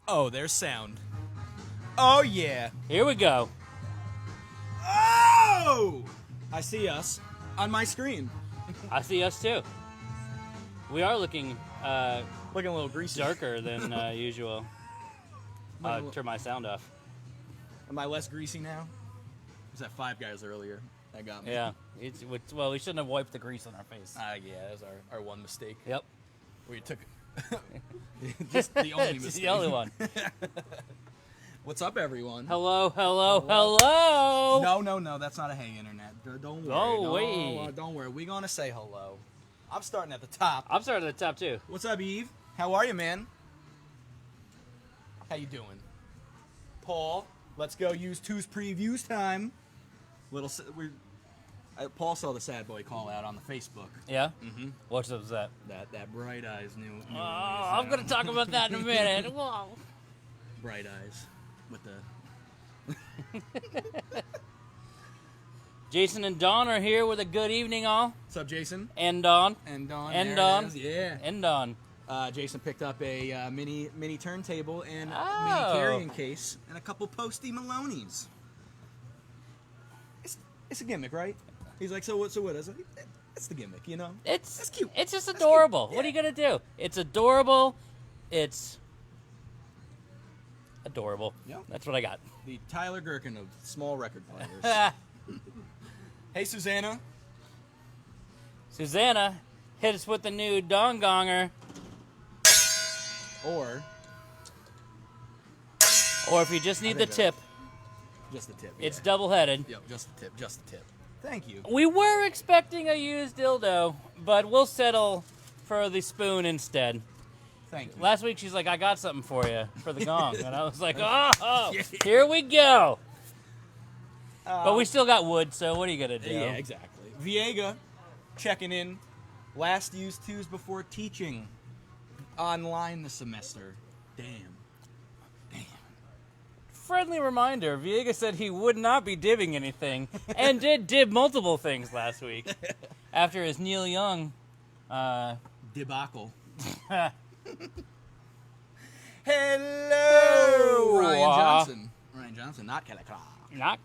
Oh, there's sound. Oh, yeah. Here we go. Oh! I see us on my screen. I see us too. We are looking Looking a little greasy. darker than usual. Turn my sound off. Am I less greasy now? Was that Five Guys earlier? That got me. Yeah. Well, we shouldn't have wiped the grease on our face. Yeah, that was our one mistake. Yep. We took just the only Just mistake. the only one. What's up, everyone? Hello, hello, hello. No, that's not a hey internet. Don't worry. Oh, wait. Don't worry. We're gonna say hello. I'm starting at the top. I'm starting at the top too. What's up, Eve? How are you, man? How you doing? Paul, let's go use two's previews time. Paul saw the sad boy call out on the Facebook. Yeah? Mm-hmm. What was that? That Bright Eyes new Oh, I'm going to talk about that in a minute. Whoa. Bright Eyes with the... Jason and Dawn are here with a good evening all. What's up, Jason? And Dawn. And Dawn. And there Dawn. it is. Yeah. And Dawn. Jason picked up a mini turntable and Oh. mini carrying case and a couple Posty Maloney's. It's a gimmick, right? He's like, so what is it? It's the gimmick, you know? It's cute. It's just That's adorable. cute. What are you going to do? It's adorable. It's adorable. Yep. That's what I got. The Tyler Gherkin of small record players. Hey, Susanna. Susanna, hit us with the new Dong Gonger. Or Or if you just need the tip, just the tip. it's yeah. double-headed. Yep, just the tip. Thank you. We were expecting a used dildo, but we'll settle for the spoon instead. Thank you. Last week she's like, I got something for you for the gong. And I was like, oh, here we go. But we still got wood, so what are you going to do? Yeah, exactly. Viega checking in. Last used twos before teaching online this semester. Damn. Friendly reminder, Viega said he would not be dibbing anything, and did dib multiple things last week. After his Neil Young Debacle. Hello! Ryan Johnson, not Kelly Clark. Not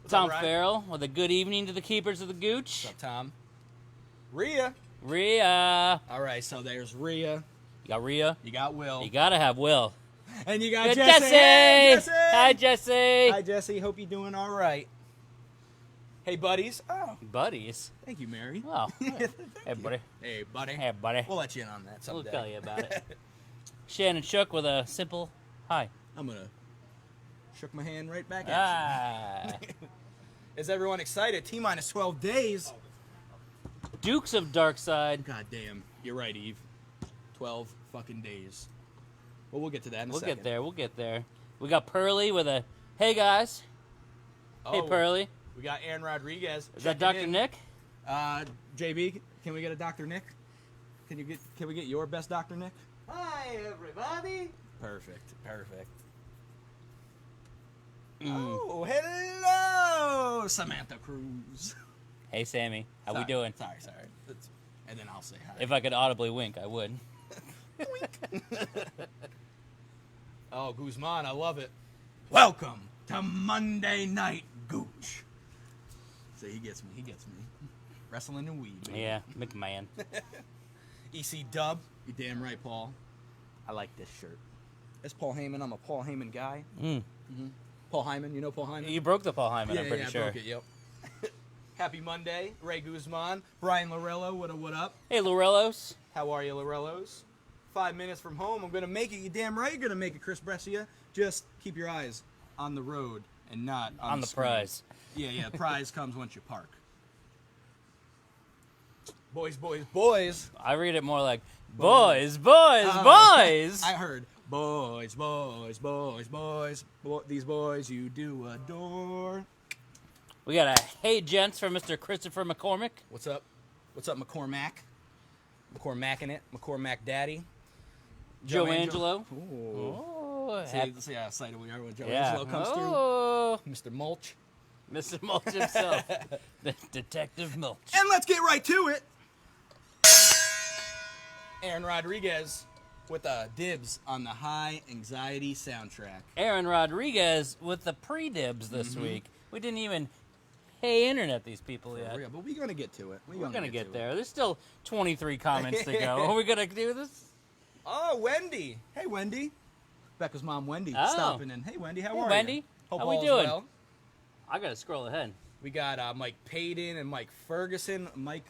Tom Farrell with a good evening to the keepers of the gooch. What's up, Tom? Rhea. All right, so there's Rhea. You got Rhea. You got Will. You gotta have Will. And you got Good Jesse. Jesse. Hey, Jesse. Hi, Jesse. Hi, Jesse. Hope you're doing all right. Hey, buddies. Oh, Buddies. thank you, Mary. Wow. Hey, buddy. Hey, buddy. Hey, buddy. We'll let you in on that We'll someday. tell you about it. Shannon Shook with a simple hi. I'm going to shook my hand right back at Ah. you. Is everyone excited? T-minus 12 days. Dukes of Darkside. God damn. You're right, Eve. 12 fucking days. Well, we'll get to that in a We'll second. get there. We got Pearly with a hey guys. Hey Pearly. We got Aaron Rodriguez. Is that checking Dr. in. Nick? JB, can we get a Dr. Nick? Can we get your best Dr. Nick? Hi, everybody. Perfect. Mm. Oh, hello, Samantha Cruz. Hey Sammy, how we Sorry. doing? Sorry. And then I'll say hi. If I could audibly wink, I would. Oh, Guzman, I love it. Welcome to Monday Night Gooch. See, he gets me. Wrestling and weed. Baby. Yeah, McMahon. EC Dub. You damn right, Paul. I like this shirt. It's Paul Heyman. I'm a Paul Heyman guy. Mm. Mm-hmm. Paul Heyman. You know Paul Heyman? You broke the Paul Hyman, I'm pretty I sure. broke it, yep. Happy Monday. Ray Guzman. Brian Lorello. What up? Hey Lorellos. How are you, Lorellos? 5 minutes from home. I'm going to make it. You damn right you're going to make it, Chris Brescia. Just keep your eyes on the road and not on the screen. prize. Yeah. Prize comes once you park. Boys. I read it more like boys. I heard boys. These boys you do adore. We got a hey gents from Mr. Christopher McCormick. What's up, McCormack? McCormacking it. McCormack Daddy. Joe Angelo. Ooh. Oh, See how excited we are when Joe yeah. Angelo comes Oh, through. Mr. Mulch. Mr. Mulch himself. The Detective Mulch. And let's get right to it. Aaron Rodriguez with dibs on the high anxiety soundtrack. Aaron Rodriguez with the pre-dibs this week. We didn't even internet these people yet. Real, but we're going to get to it. We're going to get there. There's still 23 comments to go. Are we going to do this? Oh, Wendy. Hey, Wendy. Becca's mom, Wendy, stopping in. Hey, Wendy, how are Wendy. you? Hope How we all is doing? well. I got to scroll ahead. We got Mike Payton and Mike Ferguson. Mike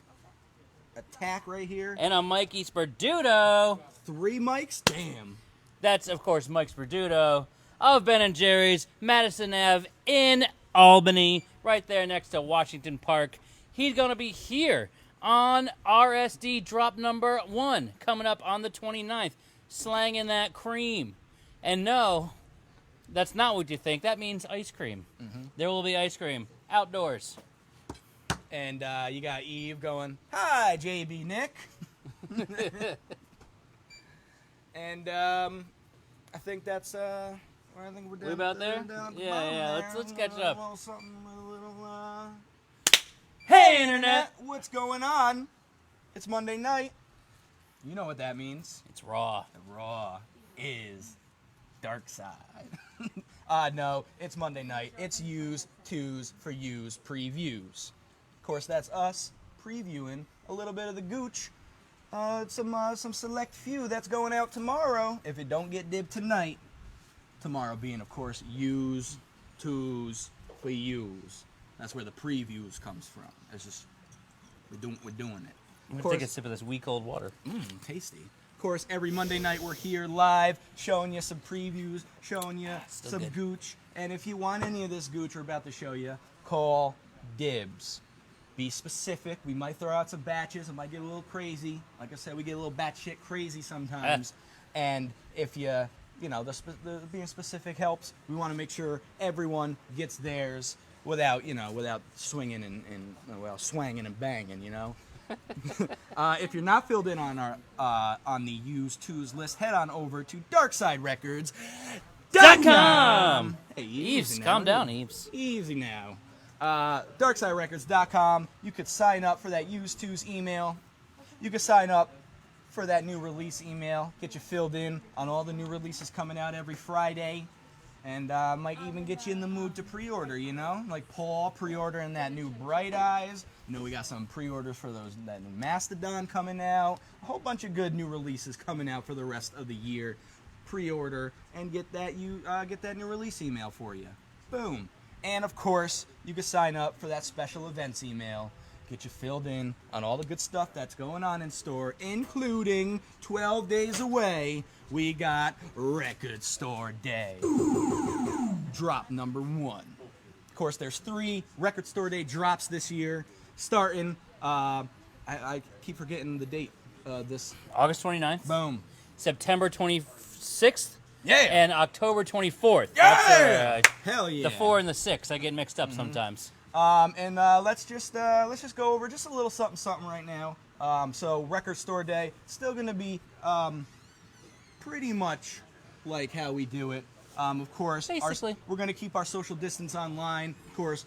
Attack right here. And I'm Mikey Sperduto. 3 mics? Damn. That's, of course, Mike Sperduto of Ben & Jerry's, Madison Ave in Albany, right there next to Washington Park. He's going to be here on RSD drop number 1, coming up on the 29th, slanging that cream. And no, that's not what you think. That means ice cream. There will be ice cream outdoors. And you got Eve going, hi, JB Nick. And I think that's where I think we're done. We about there? Yeah. Let's catch up. Hey, Internet! What's going on? It's Monday night. You know what that means. It's raw. Raw is Darkside. No, it's Monday night. It's U's, Twos for U's previews. Of course, that's us previewing a little bit of the gooch. Some select few that's going out tomorrow. If it don't get dibbed tonight, tomorrow being, of course, U's, Twos for U's. That's where the previews comes from. It's just we're doing it. I'm gonna take a sip of this weak old water. Tasty. Of course, every Monday night we're here live, showing you some previews, showing you some good. gooch. And if you want any of this gooch we're about to show you, call dibs. Be specific. We might throw out some batches. It might get a little crazy. Like I said, we get a little batshit crazy sometimes. And if you know, the being specific helps. We want to make sure everyone gets theirs without swinging and swanging and banging, you know. If you're not filled in on our on the U's Twos list, head on over to DarkSideRecords.com. Hey, Eves, calm down, Eves. Easy now. DarkSideRecords.com. You could sign up for that U's Twos email. You could sign up for that new release email. Get you filled in on all the new releases coming out every Friday. And might even get you in the mood to pre-order, you know? Like Paul pre-ordering that new Bright Eyes. You know, we got some pre-orders for that new Mastodon coming out. A whole bunch of good new releases coming out for the rest of the year. Pre-order and get that new release email for you. Boom. And of course, you can sign up for that special events email. Get you filled in on all the good stuff that's going on in store, including 12 days away. We got Record Store Day. Drop number 1. Of course, there's 3 Record Store Day drops this year, starting, I keep forgetting the date. This August 29th. Boom. September 26th. Yeah. And October 24th. Yeah. That's Hell yeah. the 4 and the 6. I get mixed up sometimes. And let's just go over just a little something right now. So Record Store Day still gonna be pretty much like how we do it. Of course, Basically. we're gonna keep our social distance online. Of course,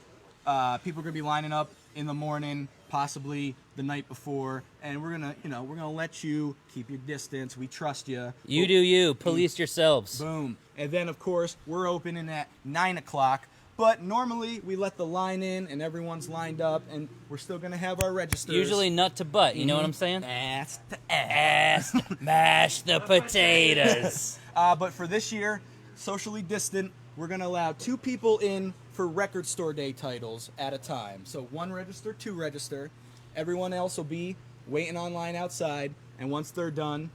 people are gonna be lining up in the morning, possibly the night before, and we're gonna let you keep your distance. We trust you. You do you. Police yourselves. Boom. And then, of course, we're opening at 9 o'clock. But normally, we let the line in, and everyone's lined up, and we're still going to have our registers. Usually nut to butt. You know what I'm saying? Ass to Ass. Mash the potatoes. But for this year, socially distant, we're going to allow 2 people in for Record Store Day titles at a time. So 1 register, 2 register. Everyone else will be waiting online outside, and once they're done,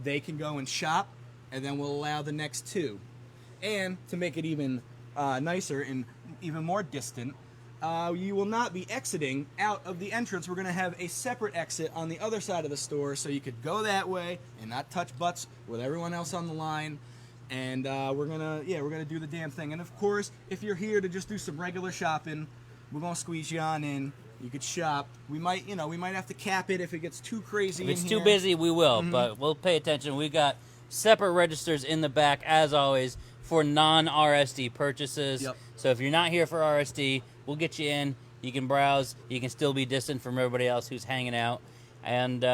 they can go and shop, and then we'll allow the next 2. And to make it even nicer and even more distant, you will not be exiting out of the entrance. We're going to have a separate exit on the other side of the store, so you could go that way and not touch butts with everyone else on the line. And we're gonna do the damn thing. And of course, if you're here to just do some regular shopping, we're gonna squeeze you on in. You could shop. We might have to cap it if it gets too crazy. If it's too busy, we will, but we'll pay attention. We've got separate registers in the back, as always, for non-RSD purchases. Yep. So if you're not here for RSD, we'll get you in. You can browse. You can still be distant from everybody else who's hanging out. And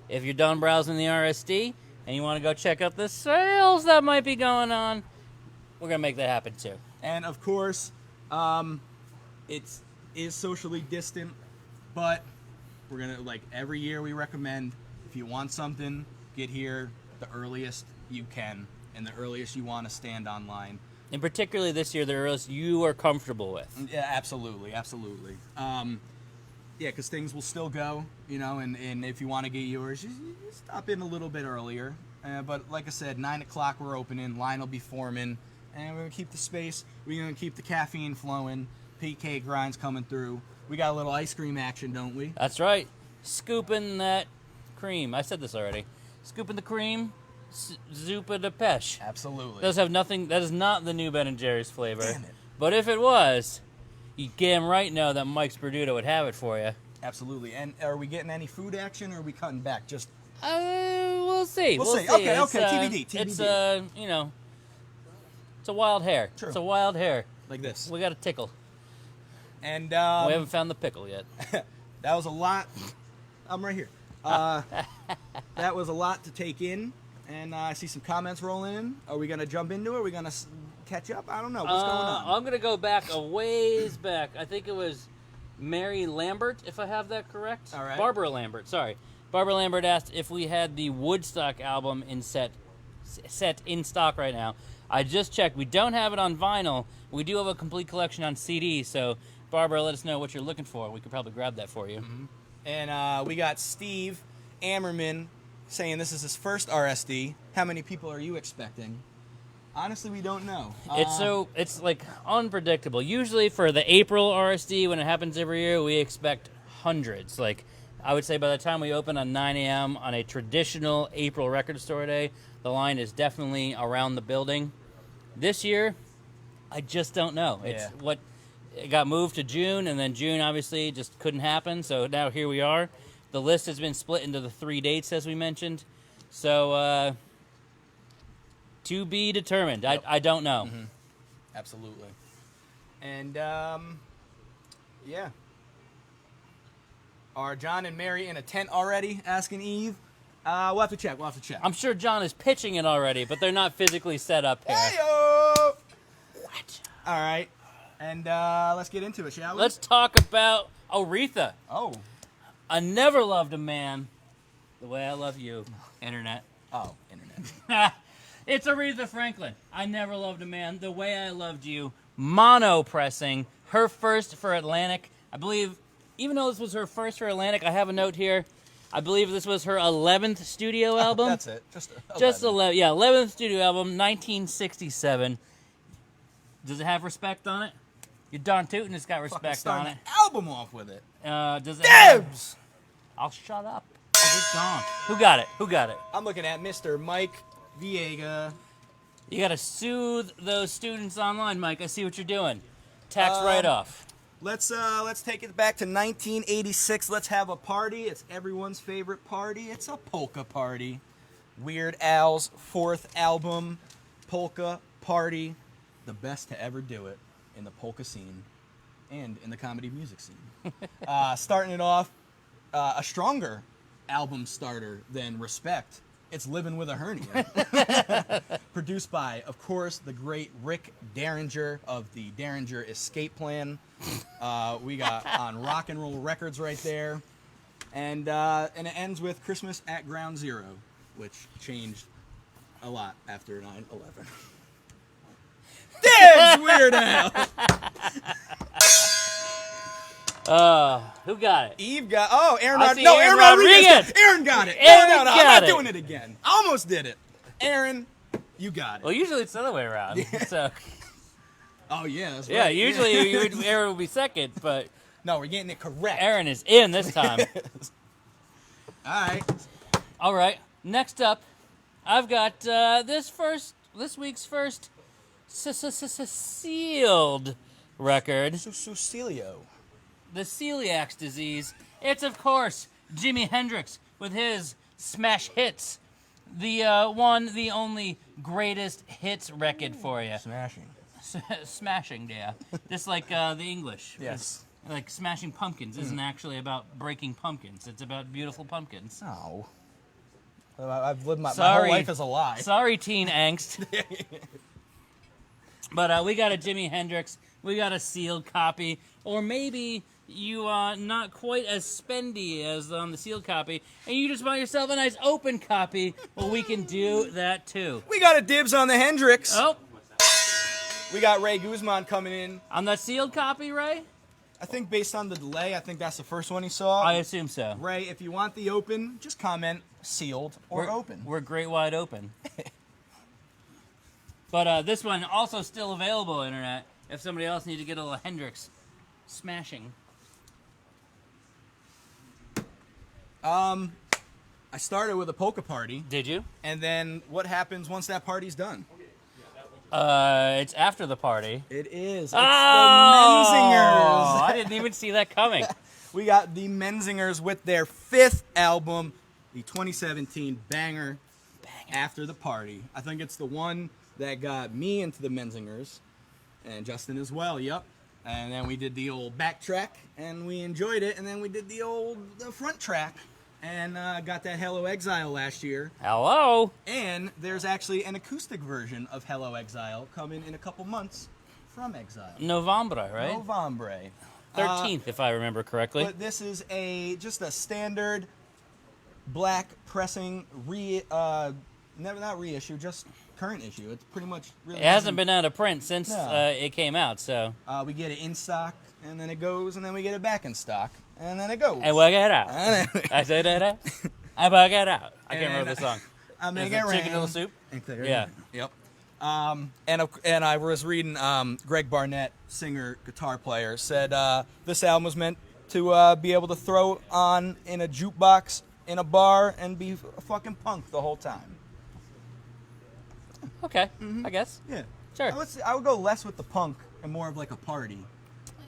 if you're done browsing the RSD, and you want to go check out the sales that might be going on, we're going to make that happen too. And of course, it is socially distant, but we're gonna, like every year we recommend, if you want something, get here the earliest you can and the earliest you want to stand online. And particularly this year, the earliest you are comfortable with. Yeah, absolutely. Yeah, because things will still go, and if you want to get yours, you stop in a little bit earlier. But like I said, 9 o'clock we're opening, line will be forming, and we're going to keep the space, we're going to keep the caffeine flowing, PK grinds coming through. We got a little ice cream action, don't we? That's right. Scooping that cream. I said this already. Scooping the cream, Zupa de Pesh. Absolutely. Those have nothing. That is not the new Ben & Jerry's flavor. Damn it. But if it was, you damn right know that Mike's Perduto would have it for you. Absolutely. And are we getting any food action, or are we cutting back? Just we'll see. We'll see. Okay, TBD. It's it's a wild hair. True. It's a wild hair. like this. We got a tickle. And We haven't found the pickle yet. that was a lot. I'm right here. That was a lot to take in, and I see some comments rolling in. Are we gonna jump into it? Are we gonna catch up? I don't know. What's going on? I'm gonna go back a ways back. I think it was Mary Lambert, if I have that correct. All right. Barbara Lambert. Sorry, Barbara Lambert asked if we had the Woodstock album set in stock right now. I just checked. We don't have it on vinyl. We do have a complete collection on CD. So Barbara, let us know what you're looking for. We could probably grab that for you. Mm-hmm. And we got Steve Ammerman saying this is his first RSD. How many people are you expecting? Honestly, we don't know. It's like unpredictable. Usually for the April RSD, when it happens every year, we expect hundreds. Like I would say by the time we open on 9 a.m. on a traditional April record store day, the line is definitely around the building. This year, I just don't know. It's what it got moved to June, and then June obviously just couldn't happen. So now here we are. The list has been split into the 3 dates, as we mentioned. So to be determined. Yep. I don't know. Mm-hmm. Absolutely. And yeah. Are John and Mary in a tent already? Asking Eve. We'll have to check. I'm sure John is pitching it already, but they're not physically set up here. Hey-o! What? All right. And let's get into it, shall we? Let's talk about Aretha. Oh. I never loved a man the way I love you, Internet. Oh, Internet. It's Aretha Franklin. I never loved a man the way I loved you. Mono pressing. Her first for Atlantic. I believe, even though this was her first for Atlantic, I have a note here. I believe this was her 11th studio album. That's it. Just 11. Yeah, 11th studio album, 1967. Does it have respect on it? You're darn tootin' it's got respect on it. Album off with it. Does it Dibs! I'll shut up. It's gone. Who got it? I'm looking at Mr. Mike Viega. You gotta soothe those students online, Mike. I see what you're doing. Tax write-off. Let's take it back to 1986. Let's have a party. It's everyone's favorite party. It's a polka party. Weird Al's 4th album, Polka Party. The best to ever do it in the polka scene and in the comedy music scene. Starting it off, a stronger album starter than Respect. It's Living with a Hernia. Produced by, of course, the great Rick Derringer of the Derringer Escape Plan. We got on Rock and Roll Records right there. And it ends with Christmas at Ground Zero, which changed a lot after 9/11. Dibs, Weird Al! Who got it? Eve got. Aaron. Aaron Rodriguez. Aaron got it. Aaron no, I'm got not it. doing it again. I almost did it. Aaron, you got it. Well, usually it's the other way around. So Oh yeah, that's yeah, right. usually Aaron would be second, but No, we're getting it correct. Aaron is in this time. All right. All right. Next up, I've got this week's first sealed record. Sucilio. The celiac disease. It's, of course, Jimi Hendrix with his smash hits. The one, the only greatest hits record for you. Smashing. Smashing, yeah. Just like the English. Yes. Like Smashing Pumpkins isn't actually about breaking pumpkins. It's about beautiful pumpkins. Oh. I've lived my Sorry. whole life as a lie. Sorry, teen angst. But we got a Jimi Hendrix. We got a sealed copy. Or maybe you are not quite as spendy as on the sealed copy, and you just buy yourself a nice open copy. Well, we can do that too. We got a dibs on the Hendrix. Oh, We got Ray Guzman coming in. on that sealed copy, Ray? I think based on the delay, I think that's the first one he saw. I assume so. Ray, if you want the open, just comment sealed or open. We're great wide open. But this one also still available, Internet, if somebody else needs to get a little Hendrix smashing. I started with a polka party, Did you? and then what happens once that party's done? It's after the party. It is. It's Oh, the Menzingers. I didn't even see that coming. We got the Menzingers with their 5th album, the 2017 banger, After the Party. I think it's the one that got me into the Menzingers, and Justin as well, yep. And then we did the old back track, and we enjoyed it, and then we did the front track, and got that Hello Exile last year. Hello. And there's actually an acoustic version of Hello Exile coming in a couple months from Exile. November, right? November. 13th, if I remember correctly. But this is just a standard black pressing not reissue, just current issue. It's pretty much really. It hasn't been out of print since No. it came out, so. We get it in stock, and then it goes, and then we get it back in stock, and then it goes. And work it out. And then- I say that. I work it out. I can't remember the song. I make Is it it rain. Chicken Noodle Soup? Yeah. Yep. And I was reading Greg Barnett, singer, guitar player, said this album was meant to be able to throw on in a jukebox in a bar and be a fucking punk the whole time. Okay, I guess. Yeah. Sure. I would go less with the punk and more of like a party.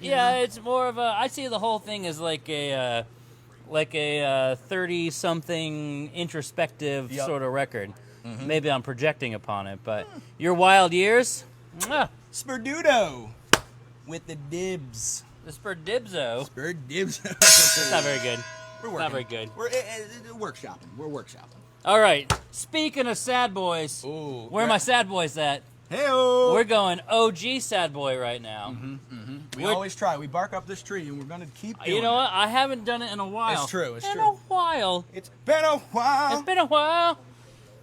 Yeah, it's more of a. I see the whole thing as like a 30-something introspective Yep. sort of record. Maybe I'm projecting upon it, but your wild years, Spurdudo with the dibs. the Spurdibzo. Spurdibs. It's not very good. We're Not working. very good. We're workshopping. We're workshopping. All right. Speaking of sad boys, Ooh, where are my sad boys at? Hey-o. We're going OG sad boy right now. We we're- always try. We bark up this tree, and we're gonna keep doing You know it. what? I haven't done it in a while. It's true, it's in true. a while. It's been a while. It's been a while.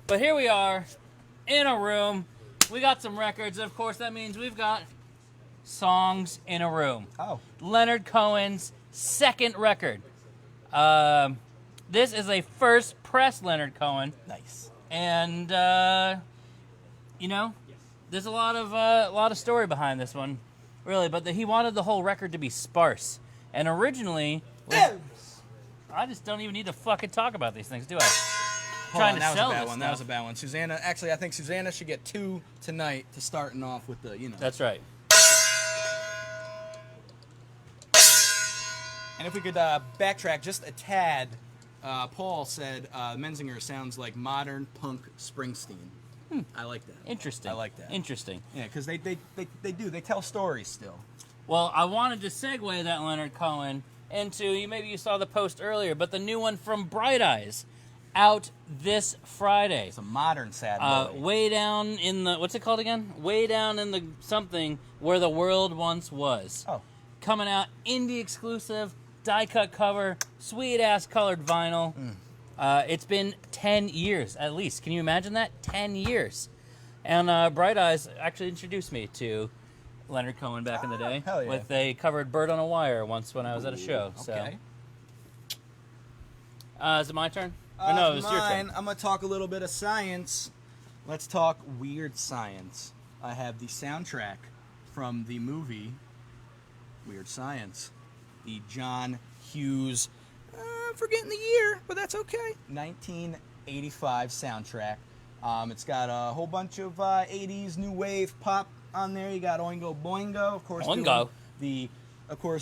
But here we are in a room. We got some records. Of course, that means we've got songs in a room. Oh. Leonard Cohen's second record. This is a first press Leonard Cohen. Nice. And, you know, there's a lot of story behind this one, really. But he wanted the whole record to be sparse. And originally, I just don't even need to fucking talk about these things, do I? Trying to that sell was a bad this one. stuff. That was a bad one. Susanna, actually, I think Susanna should get 2 tonight to starting off with the, That's right. And if we could backtrack just a tad, Paul said Menzinger sounds like modern punk Springsteen. I like that. Interesting. I like that. Interesting. Yeah, because they do. They tell stories still. Well, I wanted to segue that Leonard Cohen into, maybe you saw the post earlier, but the new one from Bright Eyes, out this Friday. It's a modern sad boy. Way down in the, what's it called again? Way down in the something where the world once was. Oh. Coming out, indie exclusive, die cut cover, sweet ass colored vinyl. It's been 10 years at least. Can you imagine that? 10 years. And Bright Eyes actually introduced me to Leonard Cohen back in the day. hell yeah. With a covered Bird on a Wire once when I was at a show. Okay. So, is it my turn? Or no, it's it's your mine. turn. I'm going to talk a little bit of science. Let's talk weird science. I have the soundtrack from the movie Weird Science. The John Hughes, I'm forgetting the year, but that's okay. 1985 soundtrack. It's got a whole bunch of 80s new wave pop on there. You got Oingo Boingo, of course. Oingo.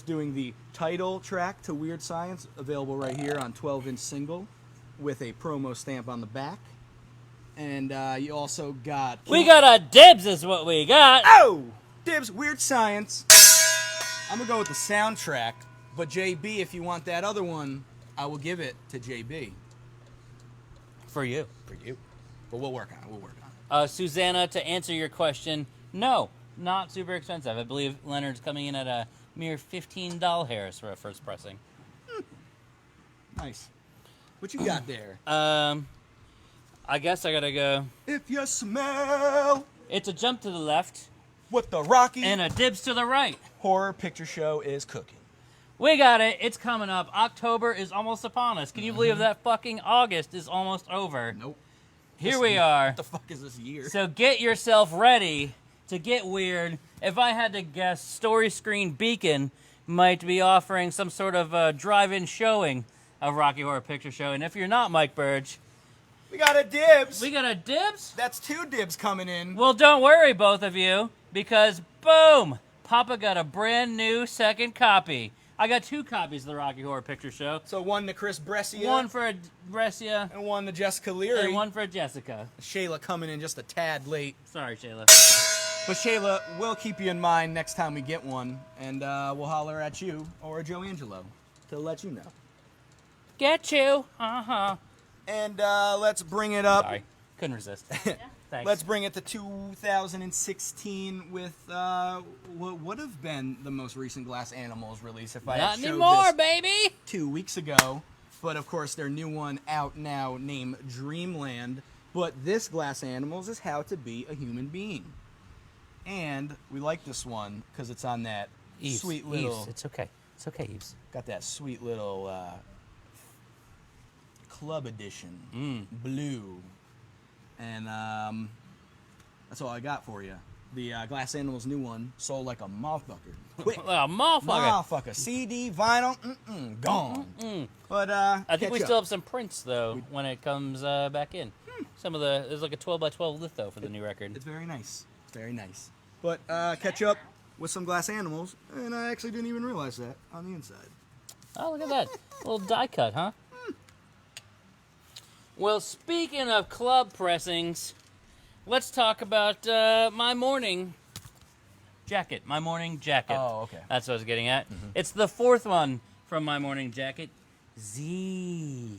Doing the title track to Weird Science, available right here on 12-inch single with a promo stamp on the back. And you also got... We got a dibs is what we got. Oh! Dibs, Weird Science. I'm going to go with the soundtrack. But JB, if you want that other one, I will give it to JB. For you. But we'll work on it. Susanna, to answer your question, no, not super expensive. I believe Leonard's coming in at a mere $15 hairs for a first pressing. Nice. What you got there? I guess I gotta go. If you smell It's a jump to the left what the Rocky and a dibs to the right. Horror Picture Show is cooking. We got it. It's coming up. October is almost upon us. Can you believe that fucking August is almost over? Nope. Here we are. What the fuck is this year? So get yourself ready to get weird. If I had to guess, Story Screen Beacon might be offering some sort of drive-in showing of Rocky Horror Picture Show. And if you're not Mike Burge, We got a dibs. we got a dibs? That's 2 dibs coming in. Well, don't worry, both of you, because boom, Papa got a brand new second copy. I got 2 copies of the Rocky Horror Picture Show. So one to Chris Brescia. One for Brescia and one to Jessica Leary. and one for Jessica. Shayla coming in just a tad late. Sorry, Shayla. But Shayla, we'll keep you in mind next time we get one, and we'll holler at you or Joe Angelo to let you know. Get you. Uh-huh. And let's bring it up. Sorry. Couldn't resist. Thanks. Let's bring it to 2016 with what would have been the most recent Glass Animals release if I Not had showed anymore, this baby! 2 weeks ago. But of course, their new one out now named Dreamland. But this Glass Animals is How to Be a Human Being. And we like this one because it's on that Eves, sweet little... Eves. It's okay. It's okay, Eves. Got that sweet little club edition, blue. And that's all I got for you. The Glass Animals new one sold like a motherfucker. Quick. Well, motherfucker. Motherfucker. CD, vinyl, gone. But I think catch we up. still have some prints, though, when it comes back in. Some of the... There's like a 12x12 litho for the new record. It's very nice. Very nice. But catch up with some Glass Animals, and I actually didn't even realize that on the inside. Oh, look at that. A little die cut, huh? Well, speaking of club pressings, let's talk about my morning jacket. My morning jacket. Oh, okay. That's what I was getting at. It's the 4th one from my morning jacket. Z.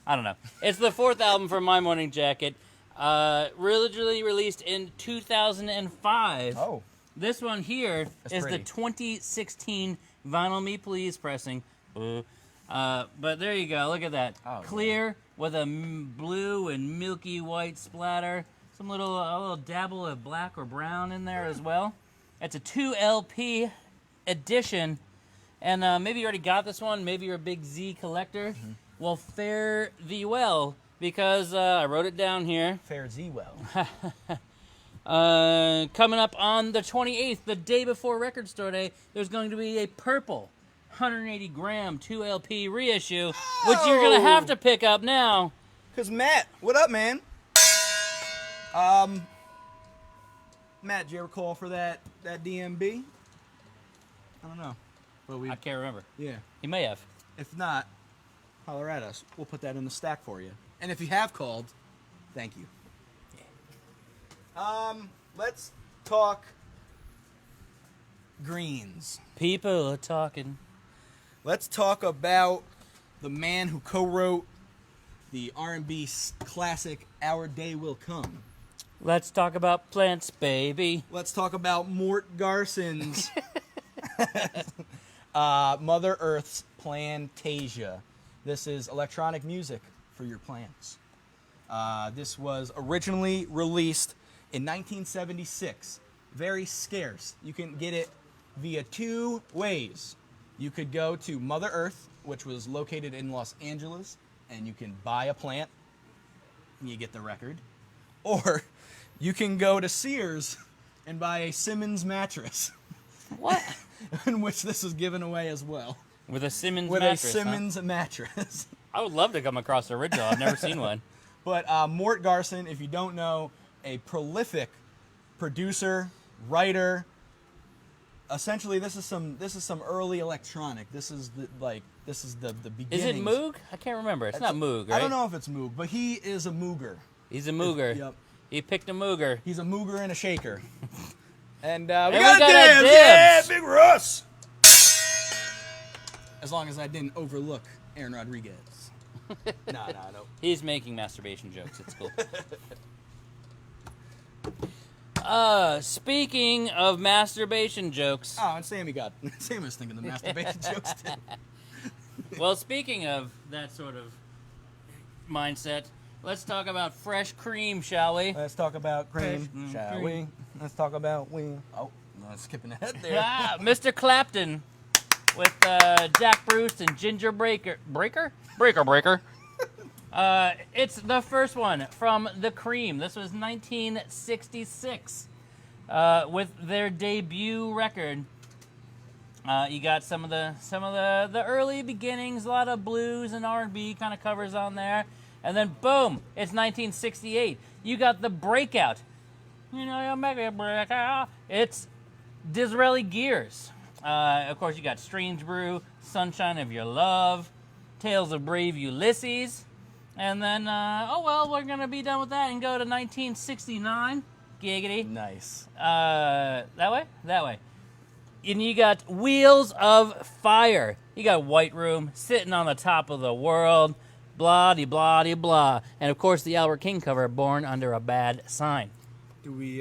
I don't know. It's the 4th album from my morning jacket. Originally released in 2005. Oh. This one here That's is pretty. the 2016 Vinyl Me Please pressing. But there you go. Look at that. Oh, Clear with a blue and milky white splatter. Some a little dabble of black or brown in there as well. It's a 2 LP edition. And maybe you already got this one. Maybe you're a big Z collector. Well, fare thee well, because I wrote it down here. Fare thee well. Coming up on the 28th, the day before Record Store Day, there's going to be a purple 180-gram 2 LP reissue, which you're going to have to pick up now. Because Matt, what up, man? Matt, did you ever call for that DMB? I don't know. But I can't remember. yeah. He may have. If not, holler at us. We'll put that in the stack for you. And if you have called, thank you. Let's talk greens. People are talking. Let's talk about the man who co-wrote the R&B classic Our Day Will Come. Let's talk about plants, baby. Let's talk about Mort Garson's Mother Earth's Plantation. This is electronic music for your plants. This was originally released in 1976. Very scarce. You can get it via 2 ways. You could go to Mother Earth, which was located in Los Angeles, and you can buy a plant, and you get the record. Or you can go to Sears and buy a Simmons mattress. What? In which this is given away as well. With a Simmons With mattress, a Simmons mattress. I would love to come across the original. I've never seen one. But Mort Garson, if you don't know, a prolific producer, writer. Essentially, this is some early electronic. This is the beginning. Is it Moog? I can't remember. It's not Moog, right? I don't know if it's Moog, but he is a Mooger. He's a Mooger. Yep. He picked a Mooger. He's a Mooger and a shaker. And we we got got a dibs! Yeah, dibs! Big Russ! As long as I didn't overlook Aaron Rodriguez. No. He's making masturbation jokes. It's cool. Speaking of masturbation jokes. Oh, and Sammy was thinking the masturbation jokes too. Well, speaking of that sort of mindset, let's talk about fresh cream, shall we? Let's talk about cream, shall we? Let's talk about Oh, no, skipping ahead there. Mr. Clapton with Jack Bruce and Ginger Breaker. Breaker. It's the first one from The Cream. This was 1966 with their debut record. You got some of the early beginnings, a lot of blues and R&B kind of covers on there, and then boom, it's 1968. You got the breakout. You know, you'll make it break out. It's Disraeli Gears. Of course, you got Strange Brew, Sunshine of Your Love, Tales of Brave Ulysses, and then, we're going to be done with that and go to 1969. Giggity. Nice. That way? That way. And you got Wheels of Fire. You got White Room, Sitting on the Top of the World, blah-de-blah-de-blah. And, of course, the Albert King cover, Born Under a Bad Sign. Do we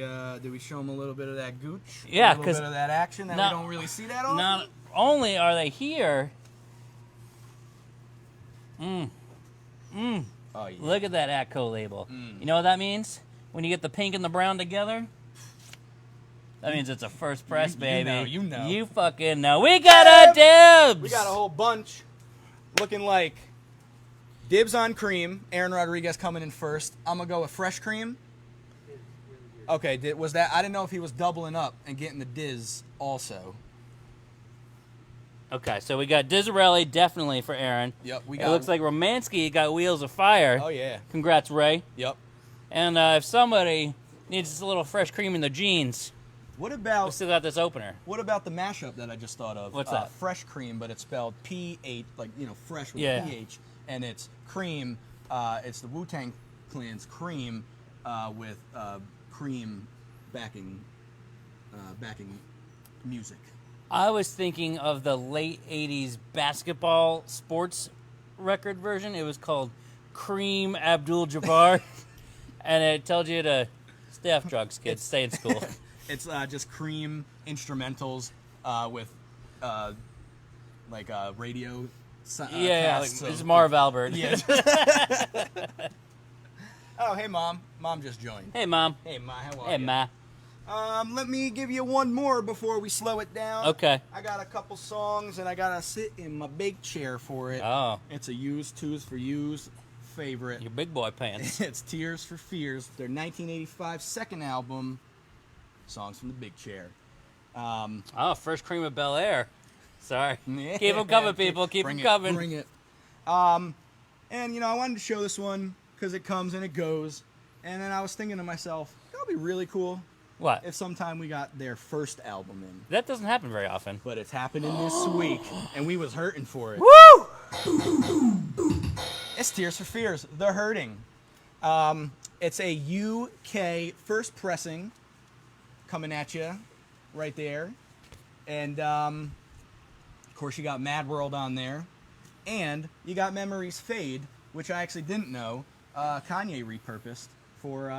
show them a little bit of that gooch? Yeah, a little bit of that action that we don't really see that often? Not only are they here, Oh, yeah. look at that Atco label. You know what that means? When you get the pink and the brown together, that means it's a first press, baby. You know. You fucking know. We got a dibs! We got a whole bunch looking like dibs on cream. Aaron Rodriguez coming in first. I'm going to go with fresh cream. Okay, was that? I didn't know if he was doubling up and getting the Diz also. Okay, so we got Disraeli definitely for Aaron. Yep, we It got. looks like Romansky got Wheels of Fire. Oh yeah. Congrats, Ray. Yep. And if somebody needs just a little fresh cream in their jeans, What we about still got this opener. what about the mashup that I just thought of? What's that? Fresh cream, but it's spelled P-H, like fresh with Yeah. P-H, and it's cream. It's the Wu-Tang Clan's cream with cream backing music. I was thinking of the late 80s basketball sports record version. It was called Cream Abdul-Jabbar. And it told you to stay off drugs, kids. Stay in school. It's just cream instrumentals with radio. Yeah, casts like, of- it's Marv Albert. Yeah. Oh, hey, Mom. Mom just joined. Hey, Mom. Hey, Ma, how are Hey, you? Ma. Let me give you one more before we slow it down. Okay. I got a couple songs, and I gotta sit in my big chair for it. Oh, It's a Used, Twos for Used favorite. your big boy pants. It's Tears for Fears, their 1985 second album, Songs from the Big Chair. Oh, First Cream of Bel Air. Sorry. Yeah. Keep them coming, people. Keep Bring them it, coming. Bring it. And, I wanted to show this one because it comes and it goes. And then I was thinking to myself, that would be really cool What? if sometime we got their first album in. That doesn't happen very often. But it's happening this week, and we was hurting for it. Woo! It's Tears for Fears. They're hurting. It's a UK first pressing coming at you right there. And, of course, you got Mad World on there. And you got Memories Fade, which I actually didn't know Kanye repurposed for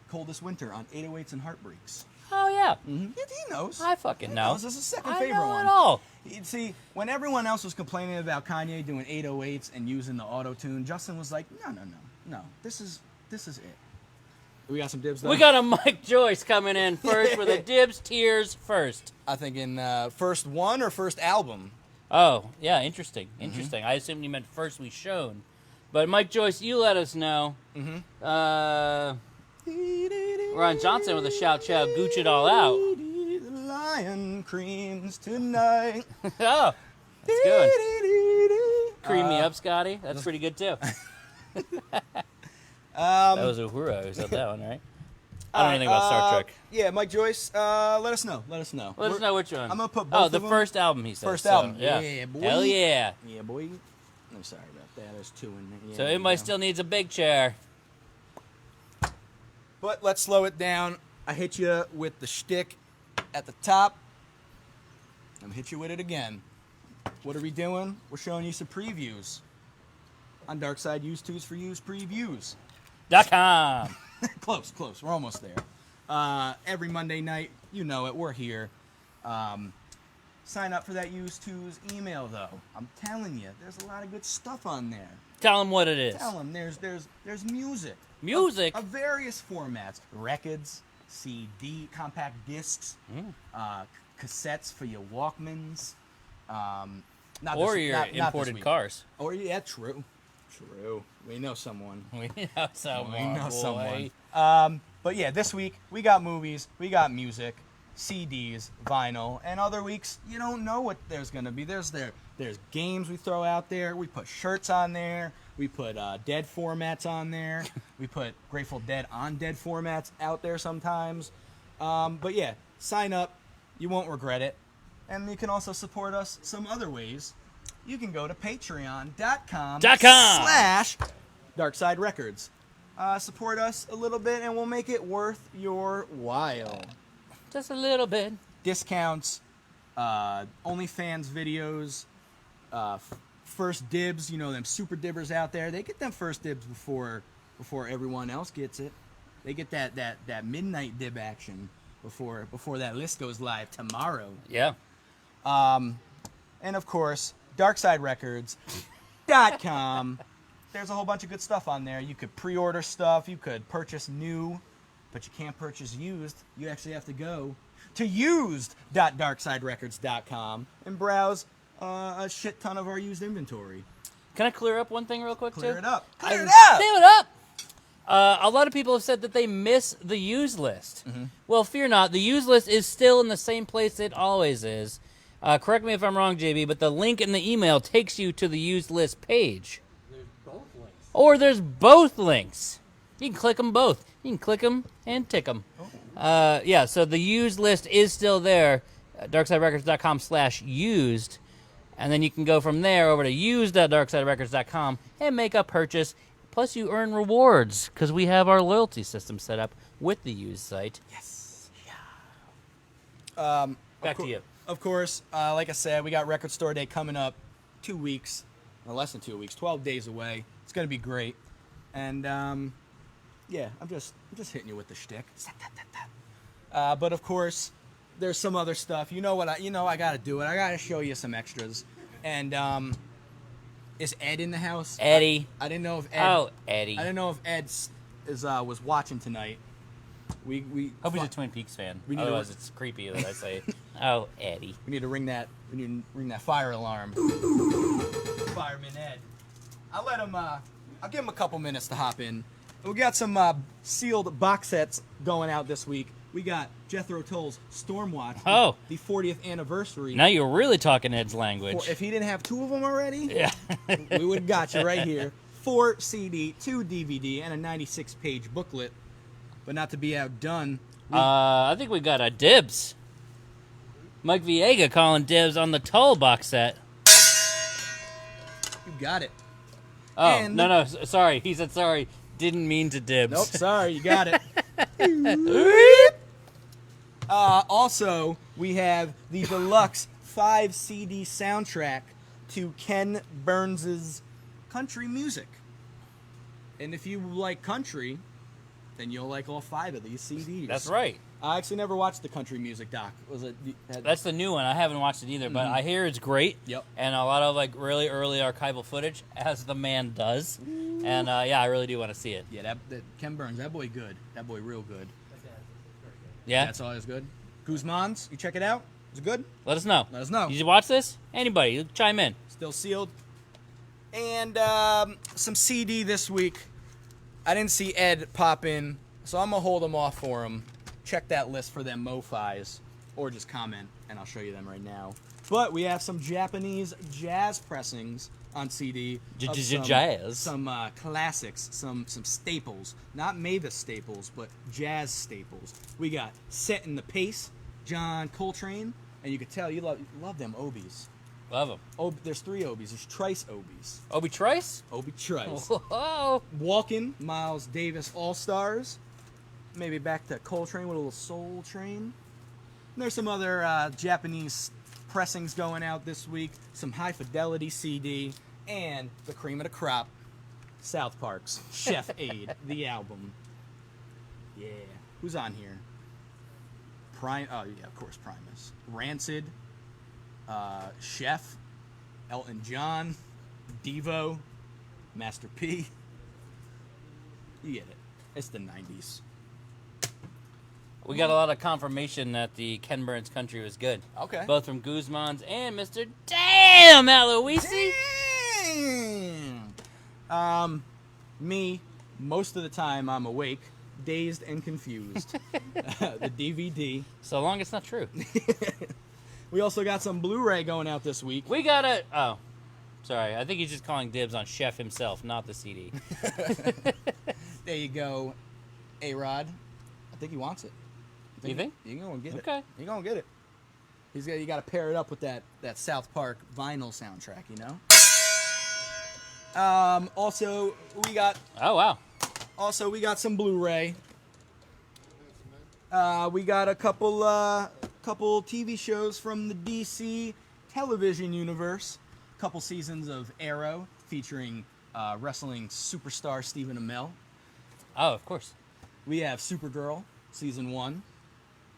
Coldest Winter on 808s and Heartbreaks. Oh, yeah. Mm-hmm. He knows. I fucking know. This is his second I favorite know one. it all. You see, when everyone else was complaining about Kanye doing 808s and using the auto-tune, Justin was like, no. This is it. We got some dibs, though. We got a Mike Joyce coming in first with a dibs, tears first. I think in first one or first album. Oh, yeah, interesting. Interesting. I assumed you meant first we showed. But Mike Joyce, you let us know. Ron Johnson with a shout, gooch it all out. The lion creams tonight. Oh, that's good. Cream me up, Scotty. That's pretty good, too. That was Uhura who said that one, right? I don't know anything about Star Trek. Yeah, Mike Joyce, let us know. Let us know which one. I'm going to put Oh, both the of them. first album, he said. First so, album. Yeah. Yeah, boy. Hell yeah. Yeah, boy. I'm sorry about that. There's two in there. Yeah, So there you anybody go. still needs a big chair. But let's slow it down. I hit you with the shtick at the top. I'm going to hit you with it again. what are we doing? We're showing you some previews on Darkside Used Twos for Used Previews. .com. Close. We're almost there. Every Monday night, you know it. We're here. Sign up for that Used Twos email, though. I'm telling you, there's a lot of good stuff on there. Tell them what it is. Tell them there's music. Music? Of various formats. Records, CD, compact discs, cassettes for your Walkmans. Or your imported cars. Or, yeah, true. We know someone. We know someone. But yeah, this week we got movies, we got music, CDs, vinyl, and other weeks you don't know what there's gonna be. There's games we throw out there. We put shirts on there. We put dead formats on there. We put Grateful Dead on dead formats out there sometimes. But yeah, sign up. You won't regret it. And you can also support us some other ways. You can go to patreon.com/Darkside Records. Support us a little bit and we'll make it worth your while. Just a little bit. Discounts, OnlyFans videos, first dibs, you know, them super dibbers out there. They get them first dibs before everyone else gets it. They get that midnight dib action before that list goes live tomorrow. Yeah. And of course, DarksideRecords.com. There's a whole bunch of good stuff on there. You could pre-order stuff. You could purchase new, but you can't purchase used. You actually have to go to used.darksiderecords.com and browse a shit ton of our used inventory. Can I clear up one thing real quick, Clear too? it up. Clear it up! A lot of people have said that they miss the used list. Mm-hmm. Well, fear not. The used list is still in the same place it always is. Correct me if I'm wrong, JB, but the link in the email takes you to the used list page. There's both links. Or there's both links. You can click them both. You can click them and tick them. Yeah, so the used list is still there. DarksideRecords.com/used. And then you can go from there over to used.darksiderecords.com and make a purchase. Plus, you earn rewards because we have our loyalty system set up with the used site. Yes. Back to you. Of course, like I said, we got Record Store Day coming up 2 weeks, or less than 2 weeks, 12 days away. It's going to be great. And, yeah, I'm just hitting you with the shtick. But, of course, there's some other stuff. I got to do it. I got to show you some extras. And, is Ed in the house? Eddie. I didn't know if Ed... Oh, Eddie. I didn't know if Ed was watching tonight. Hope he's a Twin Peaks fan. Otherwise, it's creepy that I say, "Oh, Eddie." We need to ring that fire alarm. Fireman Ed. I'll give him a couple minutes to hop in. We got some sealed box sets going out this week. We got Jethro Tull's Stormwatch. Oh. The 40th anniversary. Now you're really talking Ed's language. If he didn't have 2 of them already, Yeah. we would have got you right here. 4 CD, 2 DVD, and a 96-page booklet. But not to be outdone. I think we got a dibs. Mike Viega calling dibs on the Tull box set. You got it. Oh, And- no, sorry. He said sorry. Didn't mean to dibs. Nope, sorry, you got it. Also, we have the deluxe 5 CD soundtrack to Ken Burns' country music. And if you like country, then you'll like all 5 of these CDs. That's right. I actually never watched the country music doc. That's the new one. I haven't watched it either, but I hear it's great. Yep. And a lot of really early archival footage, as the man does. And yeah, I really do want to see it. Yeah, that Ken Burns, that boy good. That boy real good. Yeah. That's always good. Guzman's, you check it out? Is it good? Let us know. Let us know. Did you watch this? Anybody, chime in. Still sealed. And some CD this week. I didn't see Ed pop in, so I'm going to hold him off for him. Check that list for them mo-fis, or just comment, and I'll show you them right now. But we have some Japanese jazz pressings on CD. of Jazz. Some classics, some staples. Not Mavis staples, but jazz staples. We got Set in the Pace, John Coltrane, and you can tell you love them Obies. Love him. There's 3 Obies. There's Trice Obies. Obi Trice? Obi Trice. Whoa. Walkin', Miles Davis All-Stars. Maybe back to Coltrane with a little Soul Train. And there's some other Japanese pressings going out this week, some high fidelity CD, and the cream of the crop, South Park's Chef Aid, the album. Yeah. Who's on here? Oh, yeah, of course, Primus. Rancid, Chef, Elton John, Devo, Master P. You get it. It's the 90s. We got a lot of confirmation that the Ken Burns country was good. Okay. Both from Guzman's and Mr. Damn Aloisi. Damn! Me, most of the time I'm awake, dazed and confused. The DVD. So long it's not true. We also got some Blu-ray going out this week. We got a... Oh. Sorry. I think he's just calling dibs on Chef himself, not the CD. There you go, A-Rod. I think he wants it. You think? You're going to get it. Okay. You're going to get it. You got to pair it up with that South Park vinyl soundtrack, you know? Also, we got... Oh, wow. Also, we got some Blu-ray. We got a couple TV shows from the DC television universe. A couple seasons of Arrow featuring wrestling superstar Stephen Amell. Oh, of course. We have Supergirl, season 1.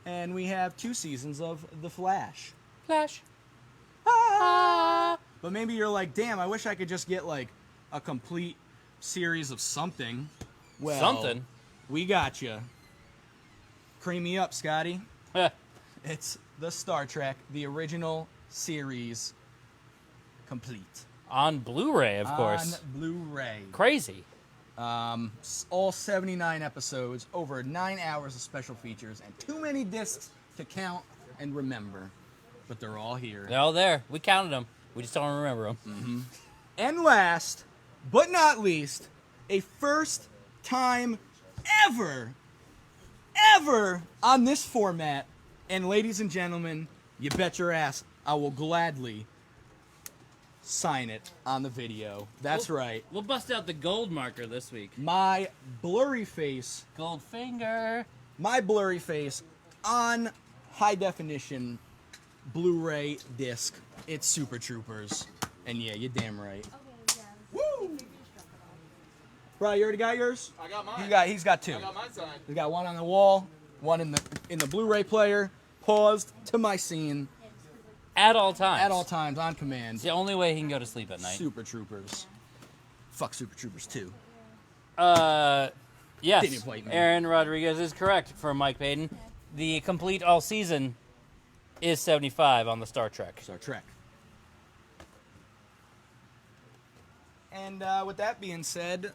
And we have 2 seasons of The Flash. Flash. Ah! But maybe you're like, damn, I wish I could just get like a complete series of something. Well, Something? We got you. Cream me up, Scotty. It's the Star Trek, the original series, complete. On Blu-ray, of course. On Blu-ray. Crazy. All 79 episodes, over 9 hours of special features, and too many discs to count and remember. But they're all here. They're all there. We counted them. We just don't remember them. And last, but not least, a first time ever on this format. And ladies and gentlemen, you bet your ass I will gladly sign it on the video. That's right. We'll bust out the gold marker this week. My blurry face Gold finger. on high definition Blu-ray disc. It's Super Troopers. And yeah, you're damn right. Woo! Bro, you already got yours? I got mine. He's got 2. I got mine signed. He's got one on the wall, one in the Blu-ray player, paused to my scene At all times. at all times on command. It's the only way he can go to sleep at night. Super Troopers. Fuck Super Troopers 2. Yes. Didn't invite me. Aaron Rodriguez is correct for Mike Payton. The complete all season is 75 on the Star Trek. Star Trek. And with that being said,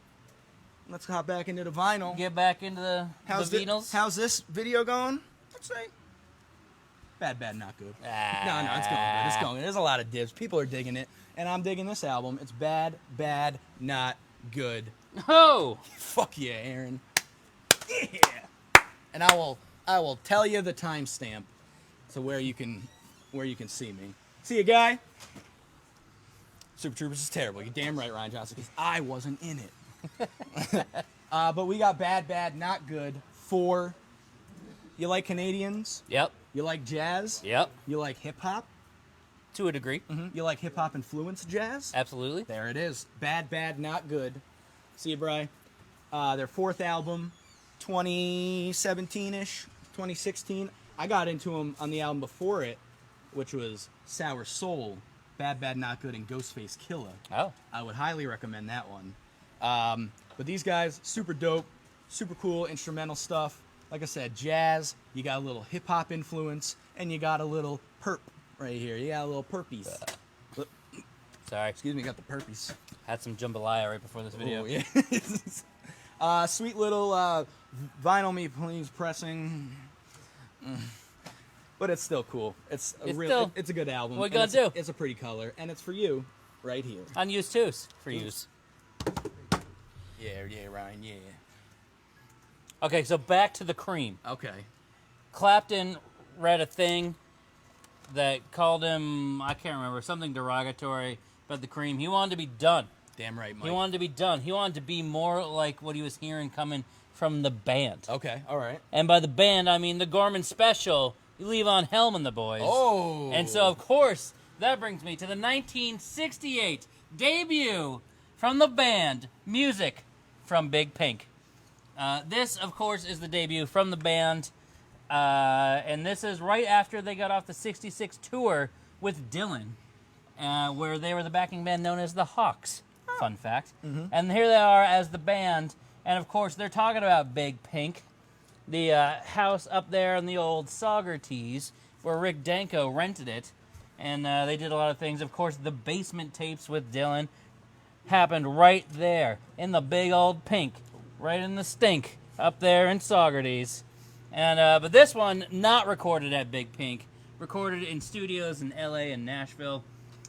let's hop back into the vinyl. Get back into the Beatles. How's this video going? Let's say bad, not good. No, it's going good. It's going good. There's a lot of dibs. People are digging it, and I'm digging this album. It's bad, not good. Oh! Fuck yeah, Aaron. Yeah. And I will tell you the timestamp to where you can see me. See you, guy. Super Troopers is terrible. You're damn right, Ryan Johnson, because I wasn't in it. But we got bad, not good. 4. You like Canadians? Yep. You like jazz? Yep. You like hip hop? To a degree. You like hip hop influenced jazz? Absolutely. There it is. Bad, not good. See you, Bri. Their 4th album, 2017-ish, 2016. I got into them on the album before it, which was Sour Soul, Bad, Not Good, and Ghostface Killah. Oh. I would highly recommend that one. But these guys, super dope, super cool instrumental stuff. Like I said, jazz, you got a little hip-hop influence, and you got a little perp right here. You got a little perpies. Sorry. Excuse me, got the perpies. Had some jambalaya right before this video. Oh, yeah. Sweet little vinyl me please pressing. But it's still cool. It's a good album. What you gotta do? It's a pretty color, and it's for you right here. Unused twos for use. Yeah, Ryan, yeah. Okay, so back to the cream. Okay. Clapton read a thing that called him, I can't remember, something derogatory about the cream. He wanted to be done. Damn right, Mike. He wanted to be done. He wanted to be more like what he was hearing coming from the band. Okay, all right. And by the band, I mean the Gorman Special You leave on Helm and the Boys. Oh. And so, of course, that brings me to the 1968 debut from the band, Music from Big Pink. This, of course, is the debut from the band, and this is right after they got off the 66 tour with Dylan, where they were the backing band known as the Hawks. Fun fact. Mm-hmm. And here they are as the band, and of course, they're talking about Big Pink, the house up there in the old Saugerties, where Rick Danko rented it, and they did a lot of things. Of course, the basement tapes with Dylan happened right there in the big old Pink, right in the stink up there in Saugerties. And but this one not recorded at Big Pink, recorded in studios in L.A. and Nashville.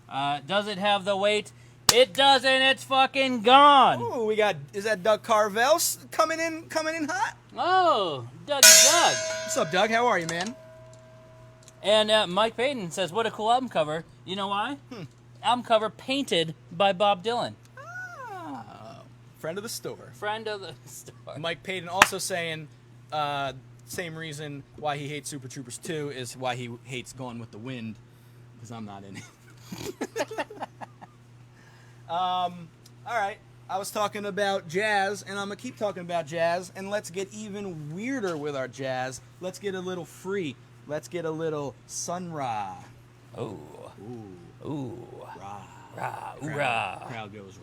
Does it have the weight? It doesn't. It's fucking gone. Oh, is that Doug Carvel coming in hot? Oh, Dougie Doug. What's up, Doug? How are you, man? And Mike Payton says, what a cool album cover. You know why? Album cover painted by Bob Dylan. Friend of the store. Friend of the store. Mike Payton also saying, same reason why he hates Super Troopers 2 is why he hates Gone with the Wind, because I'm not in it. All right. I was talking about jazz, and I'm going to keep talking about jazz, and let's get even weirder with our jazz. Let's get a little free. Let's get a little Sun Ra. Oh. Ooh. Ooh. Ra. Rah. Ooh, rah. Crowd goes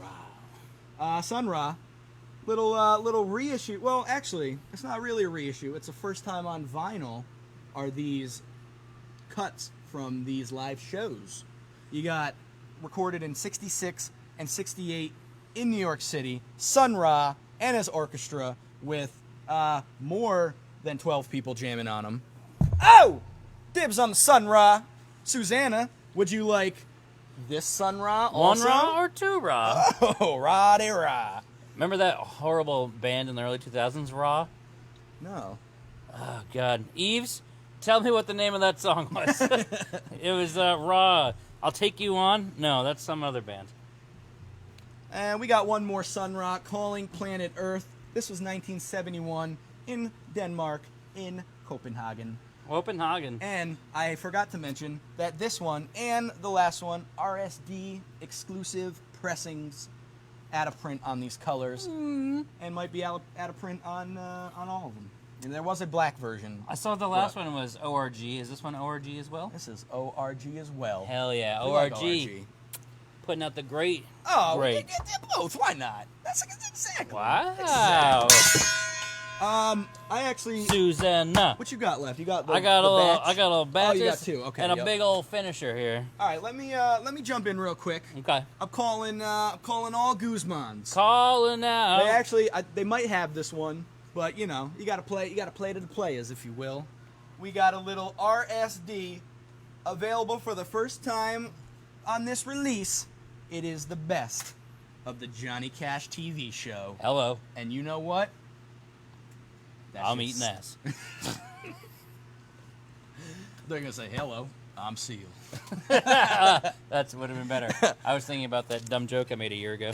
Ra. Sun Ra. Little reissue. Well, actually, it's not really a reissue. It's the first time on vinyl are these cuts from these live shows. You got recorded in 66 and 68 in New York City, Sun Ra and his orchestra with more than 12 people jamming on them. Oh! Dibs on the Sun Ra. Susanna, would you like this Sun Ra also? One Ra or two Ra? Oh, Ra-de-Ra. Remember that horrible band in the early 2000s, Raw? No. Oh, God. Eves, tell me what the name of that song was. It was Raw. I'll Take You On? No, that's some other band. And we got one more Sun Ra, Calling Planet Earth. This was 1971 in Denmark, in Copenhagen. Copenhagen. And I forgot to mention that this one and the last one, RSD exclusive pressings, out of print on these colors, and might be out of print on all of them. And there was a black version. I saw the last one was ORG. Is this one ORG as well? This is ORG as well. Hell yeah, We ORG. like ORG. Putting out the great. Oh, great. they're both. Why not? That's exactly. Wow. I actually. Susanna. What you got left? You got I got a little batch. batches. Oh, you got two. Okay. And a big old finisher here. All right, let me jump in real quick. Okay. I'm calling all Guzmans. Calling out. They actually they might have this one, but you know, you gotta play to the players, if you will. We got a little RSD available for the first time on this release. It is the best of the Johnny Cash TV show. Hello. And you know what? I'm eating ass. They're gonna say hello. I'm Seal. That would have been better. I was thinking about that dumb joke I made a year ago.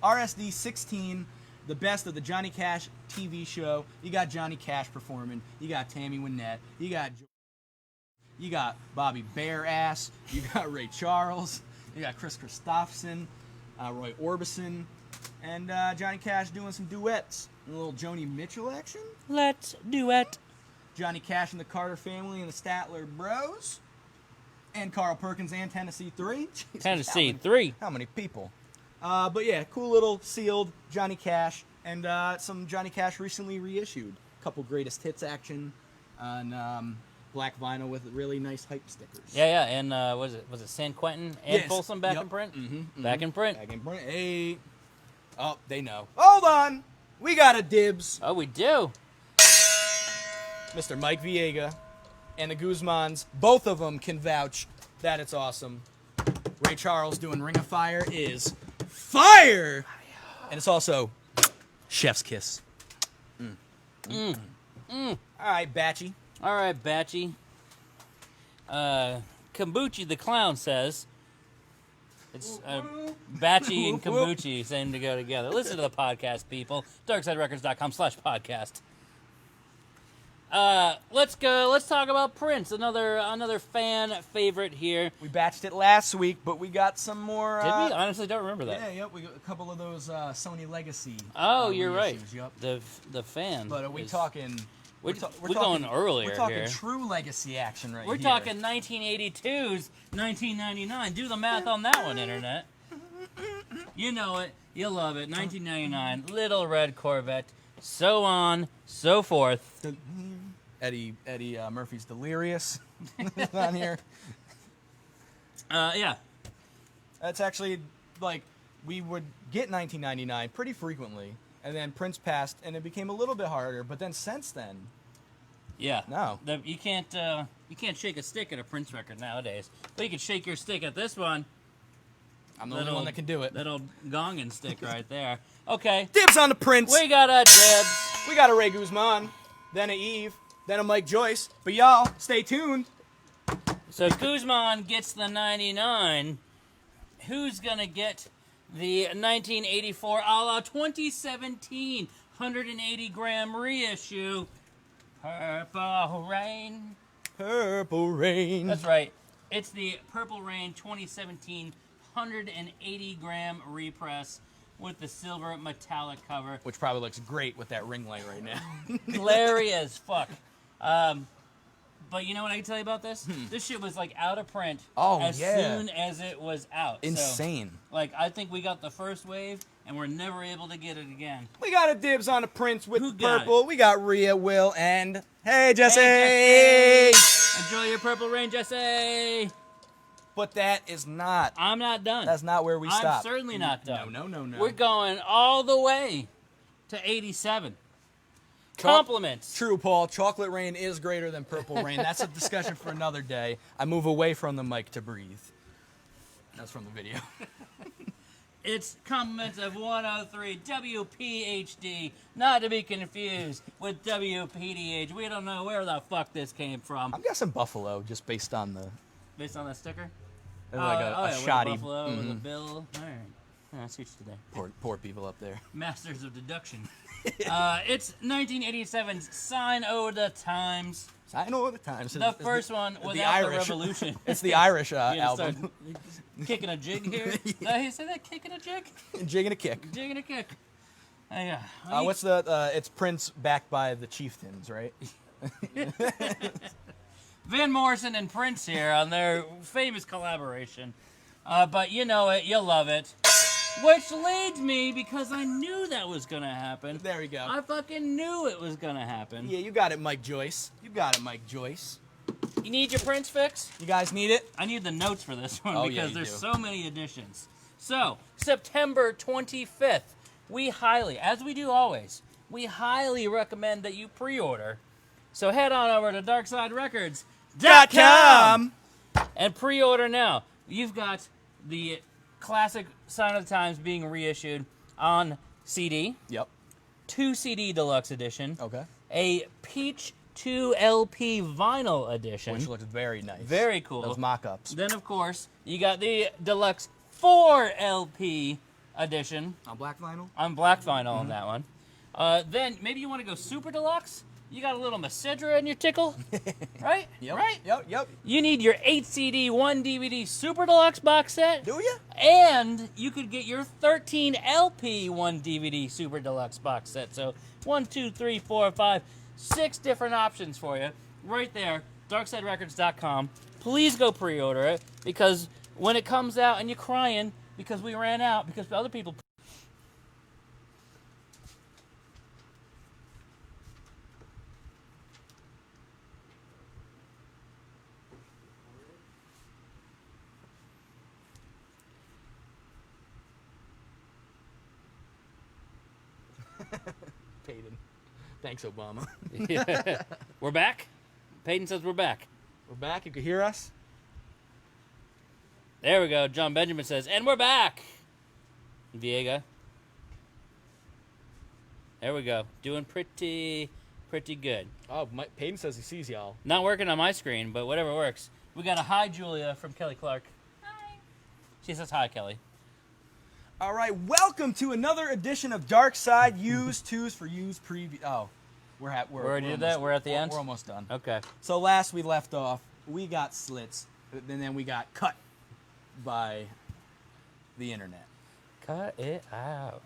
RSD 16, the best of the Johnny Cash TV show. You got Johnny Cash performing. You got Tammy Wynette. You got Bobby Bearass. You got Ray Charles. You got Chris Christopherson, Roy Orbison, and Johnny Cash doing some duets. A little Joni Mitchell action. Let's duet. Johnny Cash and the Carter Family and the Statler Bros. And Carl Perkins and Tennessee 3. Jesus, Tennessee 3. How many people? But yeah, cool little sealed Johnny Cash. And some Johnny Cash recently reissued. Couple greatest hits action on black vinyl with really nice hype stickers. Yeah, and was it San Quentin and Yes. Folsom back Yep. in print? Mm-hmm. Back in print. Back in print. Hey. Oh, they know. Hold on. We got a dibs. Oh, we do. Mr. Mike Viega and the Guzmans, both of them can vouch that it's awesome. Ray Charles doing Ring of Fire is fire! And it's also chef's kiss. All right, Batchy. All right, Batchy. Kombuchi the Clown says, it's Batchy and Kombuchi seem to go together. Listen to the podcast, people. DarksideRecords.com/podcast. Let's go. Let's talk about Prince. Another fan favorite here. We batched it last week, but we got some more. Did we? I honestly don't remember that. Yeah, yep. We got a couple of those Sony Legacy. Oh, you're right. reissues, Yep. The fan. But are we is- talking? We're talking going earlier We're talking here. true Legacy action right We're here. talking 1982's 1999. Do the math on that one, Internet. You know it. You'll love it. 1999. Little Red Corvette. So on, so forth. Eddie Murphy's Delirious on here. Yeah. That's actually like we would get 1999 pretty frequently, and then Prince passed, and it became a little bit harder. But then since then, Yeah. No. You can't shake a stick at a Prince record nowadays. But you can shake your stick at this one. I'm the only one that can do it. That old gonging stick right there. Okay. Dibs on the Prince. We got a dibs. We got a Ray Guzman, then a Eve, then a Mike Joyce. But y'all, stay tuned. So Guzman gets the 99. Who's gonna get the 1984 a la 2017 180-gram reissue? Purple Rain. Purple Rain. That's right. It's the Purple Rain 2017 180-gram repress with the silver metallic cover. Which probably looks great with that ring light right now. Glary as fuck. But you know what I can tell you about this? This shit was like out of print as soon as it was out. Insane. So, like, I think we got the first wave, and we're never able to get it again. We got a dibs on the Prince with Who got purple. We got Rhea, Will, and hey Jesse. Hey, Jesse! Enjoy your Purple Rain, Jesse! But that is not. I'm not done. That's not where we stop. I'm certainly not done. No. We're going all the way to 87. Compliments. True, Paul. Chocolate Rain is greater than Purple Rain. That's a discussion for another day. I move away from the mic to breathe. That's from the video. It's compliments of 103 WPHD, not to be confused with WPDH. We don't know where the fuck this came from. I'm guessing Buffalo, just based on the Based on that sticker? like a yeah, with shoddy. Buffalo, with a bill. All right. I see what you did there. Poor people up there. Masters of deduction. It's 1987's Sign o' the Times. I know all the times. The first one without the Irish. revolution. It's the Irish You gonna album. start kicking a jig here? Did I say that? Kicking a jig? Jig and a kick. Jig and a kick. Yeah. What's the? It's Prince backed by the Chieftains, right? Van Morrison and Prince here on their famous collaboration. But you know it, you love it. Which leads me, because I knew that was going to happen. There we go. I fucking knew it was going to happen. Yeah, you got it, Mike Joyce. You got it, Mike Joyce. You need your Prince fix? You guys need it? I need the notes for this one Oh, because yeah, you there's do. so many editions. So, September 25th, we highly, as we do always, we highly recommend that you pre-order. So head on over to DarksideRecords.com and pre-order now. You've got the classic Sign of the Times being reissued on CD, Yep. 2 CD deluxe edition, Okay. a Peach 2 LP vinyl edition. Which looks very nice. Very cool. Those mock-ups. Then, of course, you got the deluxe 4 LP edition On black vinyl? on black vinyl on that one. Then maybe you want to go super deluxe. You got a little Macedra in your tickle, right? Yep. Right? Yep. You need your 8 CD, 1 DVD super deluxe box set. Do you? And you could get your 13 LP 1 DVD super deluxe box set. So 1, 2, 3, 4, 5, 6 different options for you right there. DarksideRecords.com. Please go pre-order it, because when it comes out and you're crying because we ran out, because other people. Peyton. Thanks, Obama. We're back? Peyton says we're back. We're back. You can hear us? There we go. John Benjamin says, and we're back. Viega. There we go. Doing pretty good. Oh, Peyton says he sees y'all. Not working on my screen, but whatever works. We got a hi, Julia, from Kelly Clark. Hi. She says hi, Kelly. All right, welcome to another edition of Darkside Used Twos for Used Preview. Oh, We're We already did that? We're at the end? We're almost done. Okay. So last we left off, we got slits, and then we got cut by the internet. Cut it out.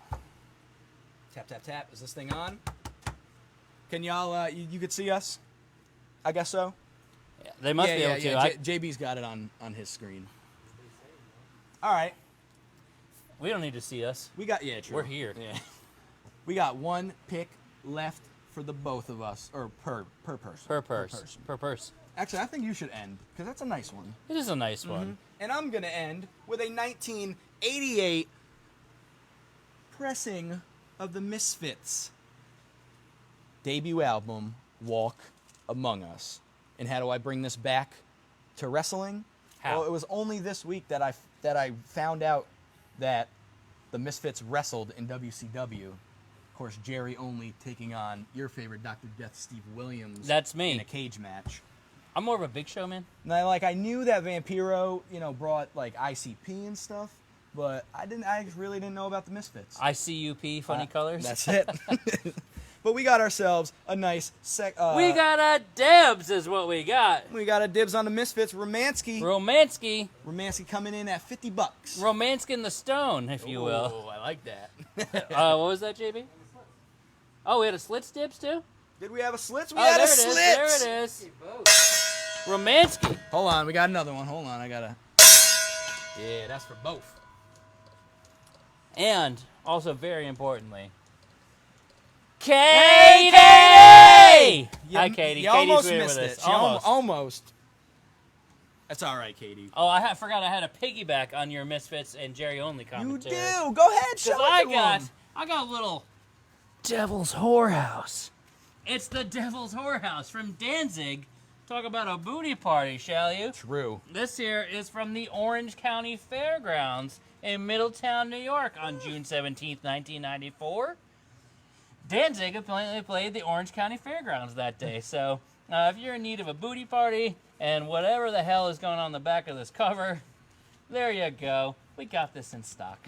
Tap, tap, tap. Is this thing on? Can y'all, you could see us? I guess so. Yeah, they must be able to. Yeah. JB's got it on his screen. All right. We don't need to see us. We got, yeah, true. We're here. Yeah. We got one pick left for the both of us, or per person. Per purse. Actually, I think you should end, because that's a nice one. It is a nice one. And I'm going to end with a 1988 pressing of the Misfits' debut album, Walk Among Us. And how do I bring this back to wrestling? How? Well, it was only this week that I found out that the Misfits wrestled in WCW. Of course, Jerry only taking on your favorite Dr. Death, Steve Williams. That's me. In a cage match. I'm more of a Big Show man. Now, I knew that Vampiro, brought ICP and stuff, but I really didn't know about the Misfits. ICUP, funny colors. That's it. But we got ourselves a nice we got a dibs, is what we got. We got a dibs on the Misfits. Romansky coming in at $50. Romansky the Stone, if you will. Oh, I like that. What was that, JB? Oh, we had a slits dibs too? Did we have a slits? We Oh, had there a it slits. is. There it is. Romansky. Hold on, we got another one. Hold on, I gotta. Yeah, that's for both. And also, very importantly, Katie! Hi, Katie. You Katie's almost here missed with it. us. Almost. Almost. That's all right, Katie. Oh, I forgot I had a piggyback on your Misfits and Jerry Only You commentary. do. Go ahead, show it to 'em. I got a little Devil's Whorehouse. It's the Devil's Whorehouse from Danzig. Talk about a booty party, shall you? True. This here is from the Orange County Fairgrounds in Middletown, New York on June 17th, 1994. Danzig apparently played the Orange County Fairgrounds that day. So if you're in need of a booty party and whatever the hell is going on the back of this cover, there you go. We got this in stock.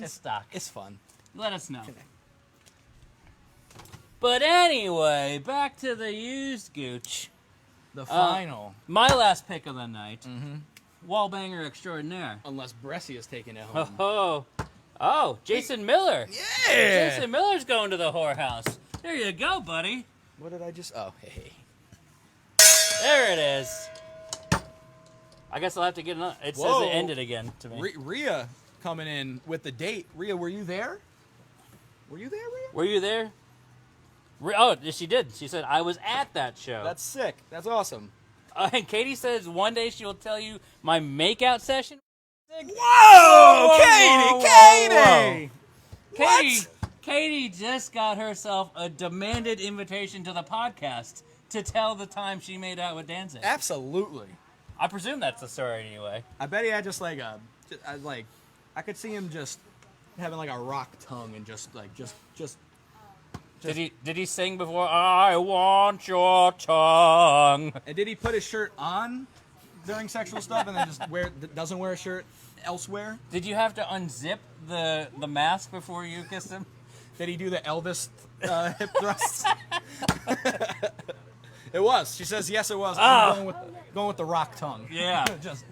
Stock. It's fun. Let us know. But anyway, back to the used gooch. The final. My last pick of the night. Wallbanger extraordinaire. Unless Brescia is taking it home. Oh, Jason Miller. Yeah. Jason Miller's going to the whorehouse. There you go, buddy. What did I just... Oh, hey. There it is. I guess I'll have to get another... It says it ended again to me. Rhea coming in with the date. Rhea, were you there? Were you there, Rhea? Were you there? Oh, she did. She said, I was at that show. That's sick. That's awesome. And Katie says one day she will tell you my makeout session. Whoa! Katie! Katie! Katie just got herself a demanded invitation to the podcast to tell the time she made out with Danzig. Absolutely. I presume that's the story anyway. I bet he had just I could see him just having a rock tongue and just. Did he sing before? I want your tongue. And did he put his shirt on during sexual stuff and then just doesn't wear a shirt elsewhere? Did you have to unzip the mask before you kissed him? Did he do the Elvis hip thrust? It was. She says yes, it was. I'm going with the rock tongue. Yeah. Just